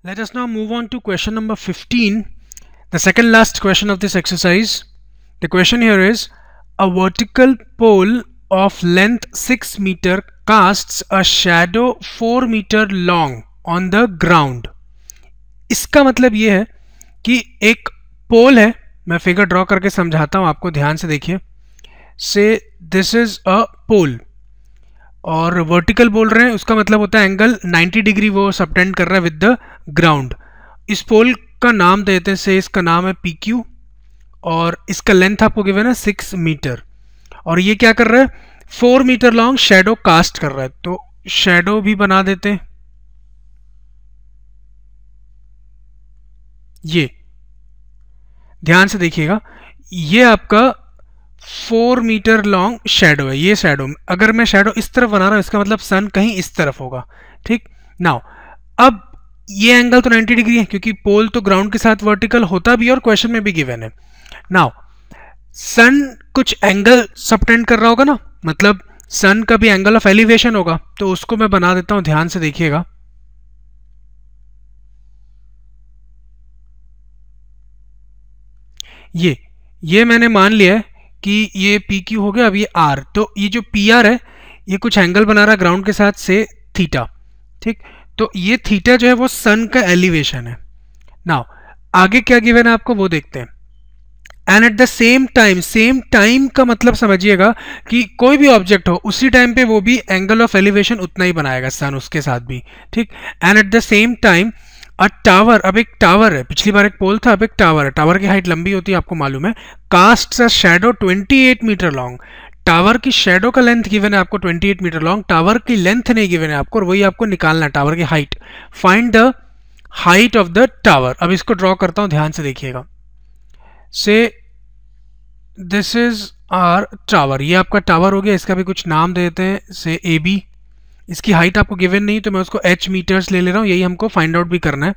Let us now move on to question number 15, the second last question of this exercise. The question here is, a vertical pole of length 6 meter casts a shadow 4 meter long on the ground. इसका मतलब ये है कि एक पोल है, मैं figure draw करके समझाता हूँ आपको, ध्यान से देखिए. से दिस इज अ पोल और वर्टिकल बोल रहे हैं, उसका मतलब होता है एंगल 90 डिग्री वो सबटेंड कर रहा है विद द ग्राउंड. इस पोल का नाम देते हैं, से इसका नाम है PQ और इसका लेंथ आपको गिवन है 6 मीटर और ये क्या कर रहा है, 4 मीटर लॉन्ग शैडो कास्ट कर रहा है. तो शैडो भी बना देते हैं. ये ध्यान से देखिएगा, ये आपका 4 मीटर लॉन्ग शैडो है. ये शैडो, अगर मैं शैडो इस तरफ बना रहा हूं इसका मतलब सन कहीं इस तरफ होगा. ठीक, नाउ अब ये एंगल तो 90 डिग्री है क्योंकि पोल तो ग्राउंड के साथ वर्टिकल होता भी है और क्वेश्चन में भी गिवन है. नाउ सन कुछ एंगल सबटेंड कर रहा होगा ना, मतलब सन का भी एंगल ऑफ एलिवेशन होगा, तो उसको मैं बना देता हूं. ध्यान से देखिएगा, ये मैंने मान लिया है कि ये PQ हो गया. अब ये R, तो ये जो PR है ये कुछ एंगल बना रहा है ग्राउंड के साथ से थीटा. ठीक, तो ये थीटा जो है वो सन का एलिवेशन है. नाउ आगे क्या गिवन है आपको वो देखते हैं. And at the same time का मतलब समझिएगा कि कोई भी ऑब्जेक्ट हो उसी टाइम पे वो भी एंगल ऑफ एलिवेशन उतना ही बनाएगा, सन उसके साथ भी. ठीक, and at the same time a tower, अब एक टावर है, पिछली बार एक पोल था, अब एक टावर है. टावर की हाइट लंबी होती है आपको मालूम है. Cast a shadow 28 metre long. Tower की शैडो का लेंथ गिवन है आपको 28 मीटर लॉन्ग, टावर की लेंथ नहीं गिवन है आपको और वही आपको निकालना है, टावर की height. Find the height of the tower. अब इसको ड्रॉ करता हूं, ध्यान से देखिएगा. से दिस इज आर टावर, ये आपका टावर हो गया, इसका भी कुछ नाम देते हैं, से AB. इसकी हाइट आपको गिवन नहीं तो मैं उसको H मीटर्स ले रहा हूं, यही हमको फाइंड आउट भी करना है.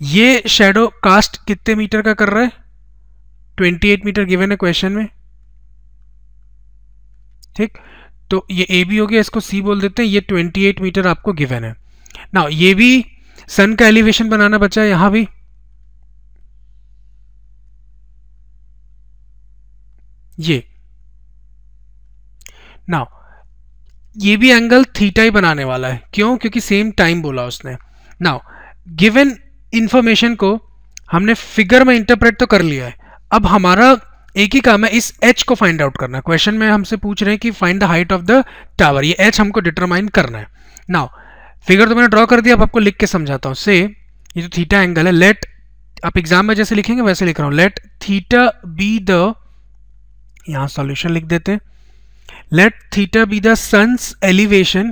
ये शैडो कास्ट कितने मीटर का कर रहा है, 28 मीटर गिवन है क्वेश्चन में. ठीक, तो ये AB हो गया, इसको C बोल देते हैं. ये 28 मीटर आपको गिवन है. नाउ ये भी सन का एलिवेशन बनाना बचा है, यहां भी ये. नाउ ये भी एंगल थीटा ही बनाने वाला है, क्यों, क्योंकि सेम टाइम बोला उसने. नाउ गिवन इंफॉर्मेशन को हमने फिगर में इंटरप्रेट तो कर लिया है, अब हमारा एक ही काम है, इस H को फाइंड आउट करना है. क्वेश्चन में हमसे पूछ रहे हैं कि find the height of the tower, ये H हमको डिटरमाइन करना है. नाउ फिगर तो मैंने ड्रॉ कर दिया, अब आपको लिख के समझाता हूं. से ये जो थीटा एंगल है, लेट, आप एग्जाम में जैसे लिखेंगे वैसे लिख रहा हूं, लेट थीटा बी द, यहां सॉल्यूशन लिख देते हैं, let theta be the sun's elevation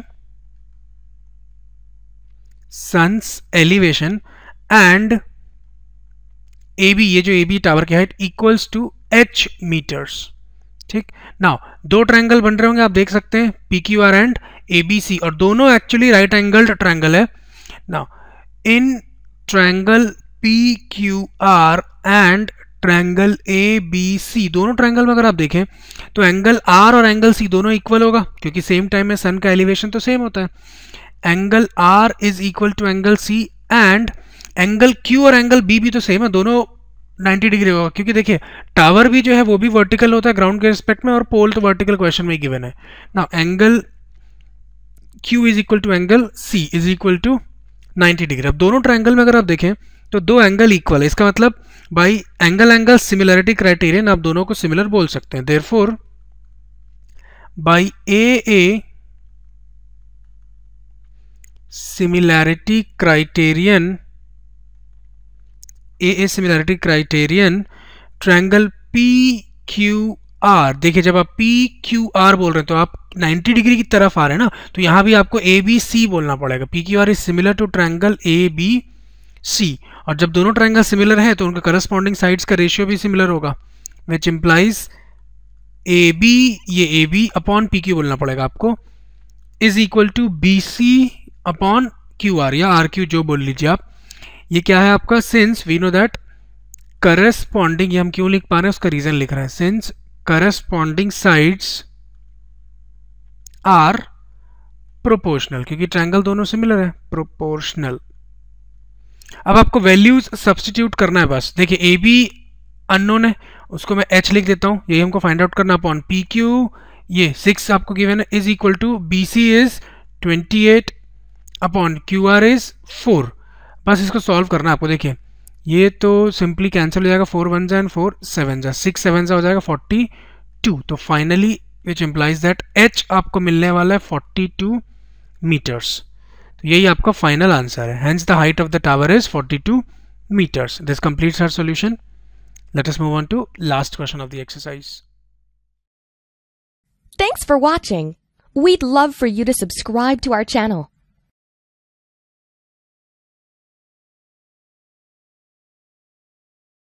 and AB, ये जो AB टावर की height equals to H metres. ठीक, नाउ दो ट्रायंगल बन रहे होंगे, आप देख सकते हैं, PQR एंड ABC, और दोनों एक्चुअली राइट एंगल्ड ट्रायंगल है. Now in triangle PQR and triangle ABC, दोनों ट्रायंगल में अगर आप देखें तो एंगल R और एंगल C दोनों इक्वल होगा क्योंकि सेम टाइम में सन का एलिवेशन तो सेम होता है. Angle R is equal to angle C and angle Q और एंगल B भी तो सेम है, दोनों 90 डिग्री होगा क्योंकि देखिए टावर भी जो है वो भी वर्टिकल होता है ग्राउंड के रिस्पेक्ट में और पोल तो वर्टिकल क्वेश्चन में गिवन है. Now angle Q is equal to angle C is equal to 90 degree. अब दोनों ट्रायंगल में अगर आप देखें तो दो एंगल इक्वल है, इसका मतलब बाई एंगल सिमिलरिटी क्राइटेरियन आप दोनों को सिमिलर बोल सकते हैं. Therefore by AA similarity criterion, AA similarity criterion triangle PQR, देखिए जब आप PQR बोल रहे हैं तो आप 90 डिग्री की तरफ आ रहे हैं ना, तो यहां भी आपको ABC बोलना पड़ेगा. PQR is similar to triangle ABC, और जब दोनों ट्रायंगल सिमिलर हैं तो उनका करस्पॉन्डिंग साइड्स का रेशियो भी सिमिलर होगा, विच इंप्लाइज AB, ये AB अपॉन PQ बोलना पड़ेगा आपको, is equal to BC upon QR या RQ जो बोल लीजिए आप. ये क्या है आपका, since we know that corresponding, ये हम क्यों लिख पा रहे हैं उसका रीजन लिख रहे हैं, since corresponding sides are proportional, क्योंकि ट्रायंगल दोनों सिमिलर है, प्रोपोर्शनल. अब आपको वैल्यूज सब्सटीट्यूट करना है बस। देखिए ए बी अननोन है, उसको मैं h लिख देता हूँ, यही हमको फाइंड आउट करना। अपॉन पी क्यू ये 6 आपको गिवन है is equal to B C is 28 upon Q R is 4। बस इसको सॉल्व करना है आपको। देखिए ये तो सिंपली कैंसिल हो जाएगा, 4 1 एंड 4 7 6 7 हो जाएगा 42। तो finally which implies that h आपको मिलने वाला है 42 मीटर्स। तो यही आपका फाइनल आंसर है। Hence the height of the tower is 42 meters. This completes our solution. Let us move on to last question of the exercise. Thanks for watching. We'd love for you to subscribe to our channel